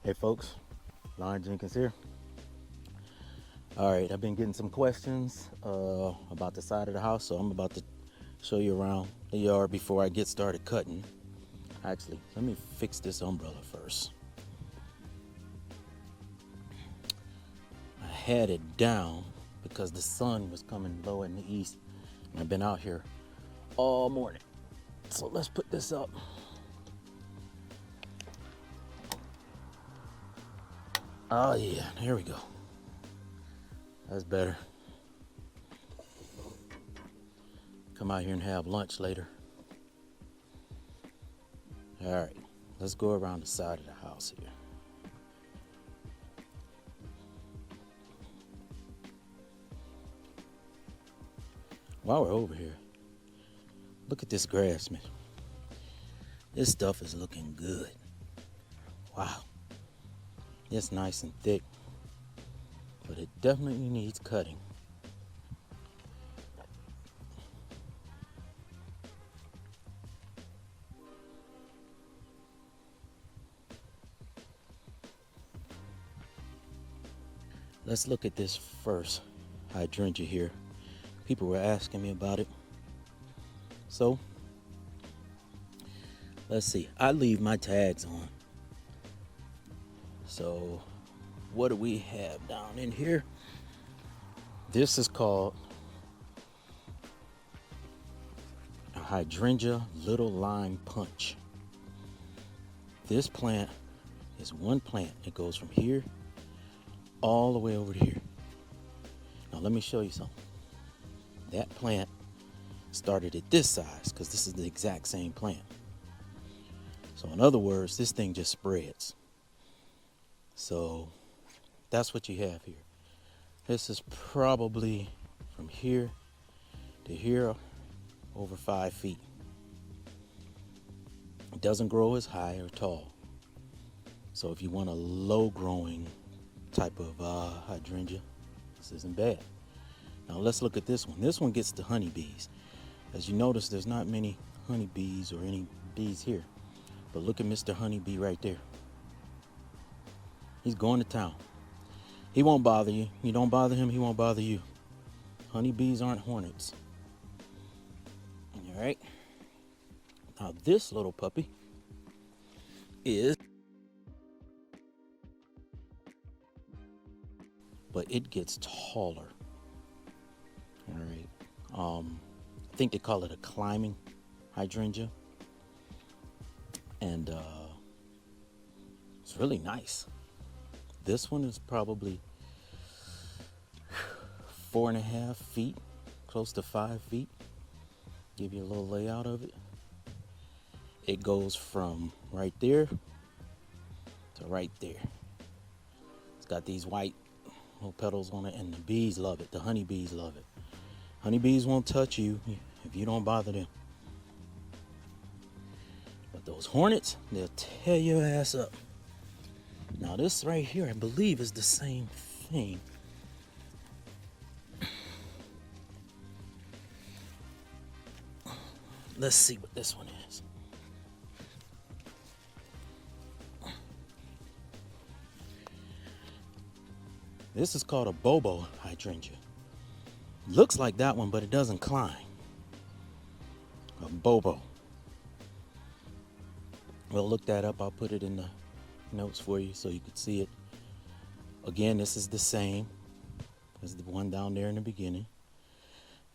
Hey folks, Lon Jenkins here. All right, I've been getting some questions about the side of the house, so I'm about to show you around the yard before I get started cutting. Actually, let me fix this umbrella first. I had it down because the sun was coming low in the east, and I've been out here all morning. So let's put this up. Oh yeah, there we go. That's better. Come out here and have lunch later. All right, let's go around the side of the house here. While we're over here, look at this grass, man. This stuff is looking good. Wow. It's nice and thick, but it definitely needs cutting. Let's look at this first hydrangea here. People were asking me about it. So, let's see. I leave my tags on. So, what do we have down in here? This is called a hydrangea little lime punch. This plant is one plant. It goes from here all the way over to here. Now let me show you something. That plant started at this size because this is the exact same plant. So in other words, this thing just spreads. So that's what you have here. This is probably from here to here over 5 feet. It doesn't grow as high or tall. So if you want a low growing type of hydrangea, this isn't bad. Now let's look at this one. This one gets the honeybees. As you notice, there's not many honeybees or any bees here. But look at Mr. Honeybee right there. He's going to town. He won't bother you. You don't bother him, he won't bother you. Honeybees aren't hornets. All right. Now this little puppy is, but it gets taller. All right. I think they call it a climbing hydrangea. And it's really nice. This one is probably 4.5 feet, close to 5 feet. Give you a little layout of it. It goes from right there to right there. It's got these white little petals on it, and the bees love it. The honeybees love it. Honeybees won't touch you if you don't bother them. But those hornets, they'll tear your ass up. Now this right here, I believe, is the same thing. Let's see what this one is. This is called a bobo hydrangea. Looks like that one, but it doesn't climb. A bobo. We'll look that up. I'll put it in the notes for you so you can see it. Again, this is the same as the one down there in the beginning.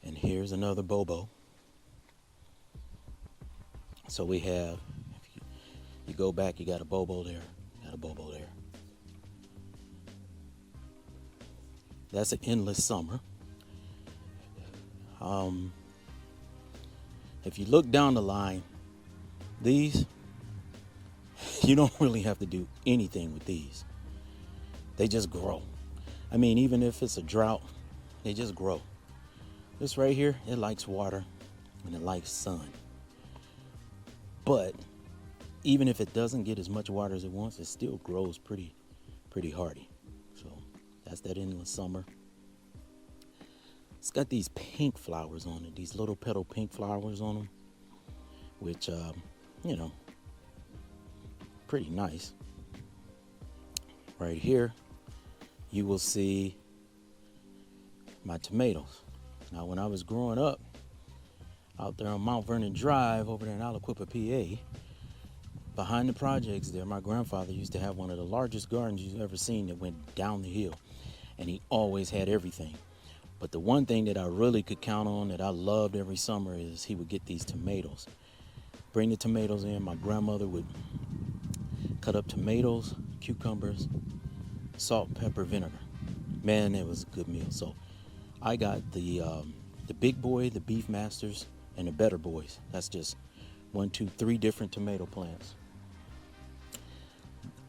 And here's another bobo. So we have, if you go back, you got a bobo there, got a bobo there. That's an endless summer. If you look down the line, these, you don't really have to do anything with these. They just grow. I mean, even if it's a drought, they just grow. This right here, it likes water and it likes sun. But even if it doesn't get as much water as it wants, it still grows pretty hardy. So that's that endless summer. It's got these pink flowers on it, these little petal pink flowers on them, which, you know, pretty nice. Right here, you will see my tomatoes. Now, when I was growing up out there on Mount Vernon Drive over there in Aliquippa, PA, behind the projects there, my grandfather used to have one of the largest gardens you've ever seen that went down the hill, and he always had everything. But the one thing that I really could count on that I loved every summer is he would get these tomatoes. Bring the tomatoes in. My grandmother would cut up tomatoes, cucumbers, salt, pepper, vinegar. Man, it was a good meal. So I got the big boy, the beef masters, and the better boys. That's just 1, 2, 3 different tomato plants.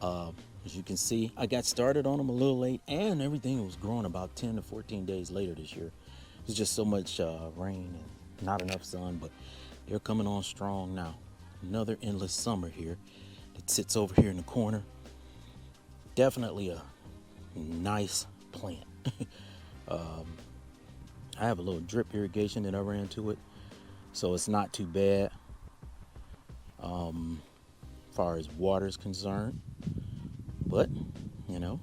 As you can see, I got started on them a little late, and everything was growing about 10 to 14 days later this year. It was just so much rain and not enough sun, but they're coming on strong now. Another endless summer here that sits over here in the corner. Definitely a nice plant. I have a little drip irrigation that I ran to it, so it's not too bad as far as water is concerned. But, you know,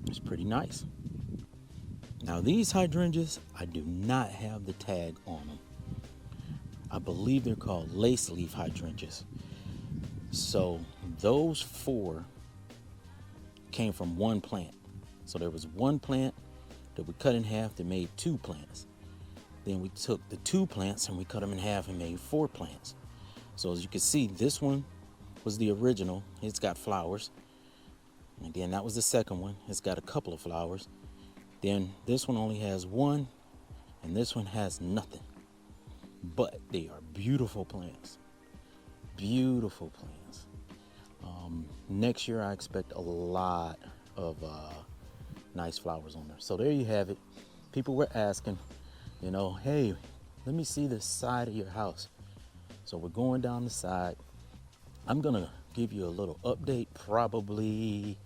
it's pretty nice. Now, these hydrangeas, I do not have the tag on them. I believe they're called lace leaf hydrangeas. So those 4 came from one plant. So there was one plant that we cut in half that made 2 plants. Then we took the 2 plants and we cut them in half and made 4 plants. So as you can see, this one was the original. It's got flowers. And then that was the second one. It's got a couple of flowers. Then this one only has 1, and this one has nothing. But they are beautiful plants. Beautiful plants. Next year I expect a lot of nice flowers on there. So there you have it. People were asking, you know, hey, let me see the side of your house. So we're going down the side. I'm gonna give you a little update probably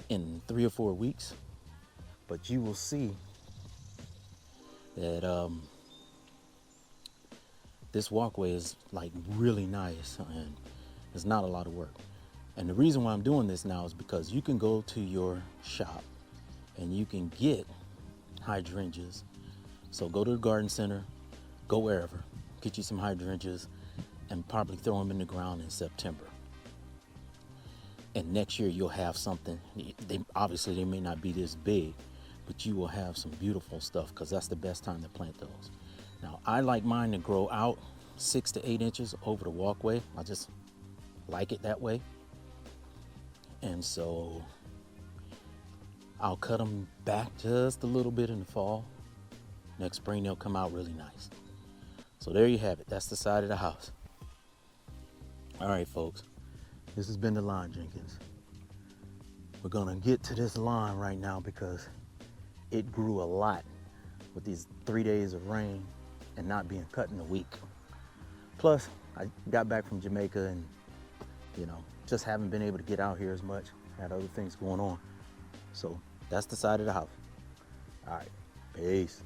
in 3 or 4 weeks, but you will see that this walkway is like really nice and it's not a lot of work. And the reason why I'm doing this now is because you can go to your shop and you can get hydrangeas. So go to the garden center, go wherever, get you some hydrangeas and probably throw them in the ground in September. And next year you'll have something. Obviously they may not be this big, but you will have some beautiful stuff because that's the best time to plant those. Now I like mine to grow out 6 to 8 inches over the walkway. I just like it that way. And so I'll cut them back just a little bit in the fall. Next spring they'll come out really nice. So there you have it. That's the side of the house. All right, folks. This has been the lawn Jenkins. We're gonna get to this lawn right now because it grew a lot with these 3 days of rain and not being cut in a week. Plus, I got back from Jamaica and, you know, just haven't been able to get out here as much. Had other things going on. So that's the side of the house. All right, peace.